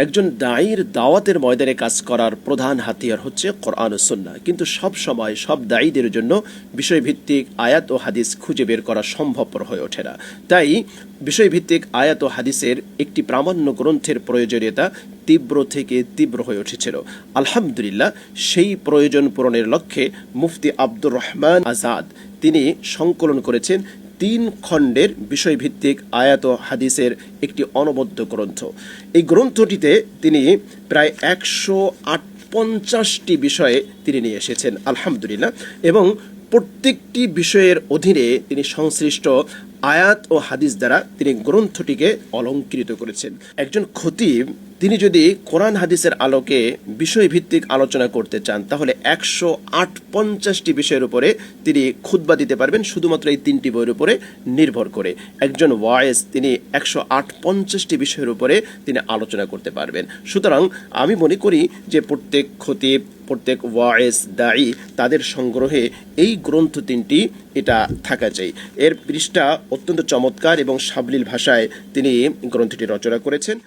একজন দায়ীর দাওয়াতের ময়দানে কাজ করার প্রধান হাতিয়ার হচ্ছে কোরআন ও সুন্নাহ। কিন্তু সব সময় সব দায়ীদের জন্য বিষয়ভিত্তিক আয়াত ও হাদিস খুঁজে বের করা সম্ভবপর হয়ে ওঠে না। তাই বিষয়ভিত্তিক আয়াত ও হাদিসের একটি প্রামাণ্য গ্রন্থের প্রয়োজনীয়তা তীব্র থেকে তীব্র হয়ে উঠেছিল। আলহামদুলিল্লাহ, সেই প্রয়োজন পূরণের লক্ষ্যে মুফতি আব্দুর রহমান আজাদ তিনি সংকলন করেছেন 3 খণ্ডের বিষয়ভিত্তিক আয়াত ও হাদিসের একটি অনবদ্য গ্রন্থ। এই গ্রন্থটিতে তিনি প্রায় 158টি বিষয়ে তিনি নিয়ে এসেছেন আলহামদুলিল্লাহ, এবং প্রত্যেকটি বিষয়ের অধীনে তিনি সংশ্লিষ্ট আয়াত ও হাদিস দ্বারা তিনি গ্রন্থটিকে অলঙ্কৃত করেছেন। একজন খতিব তিনি যদি কোরআন হাদিসের আলোকে বিষয়ভিত্তিক আলোচনা করতে চান, তাহলে 158টি বিষয়ের উপরে তিনি খুতবা দিতে পারবেন শুধুমাত্র এই 3টি বইয়ের উপরে নির্ভর করে। একজন ওয়াইজ তিনি 158টি বিষয়ের উপরে তিনি আলোচনা করতে পারবেন। সুতরাং আমি মনে করি যে প্রত্যেক খতিব, প্রত্যেক ওয়াইজ, দায়ী তাদের সংগ্রহে এই গ্রন্থ 3টি এটা থাকা চাই। এর পৃষ্ঠা অত্যন্ত চমৎকার এবং সাবলীল ভাষায় তিনি গ্রন্থটি রচনা করেছেন।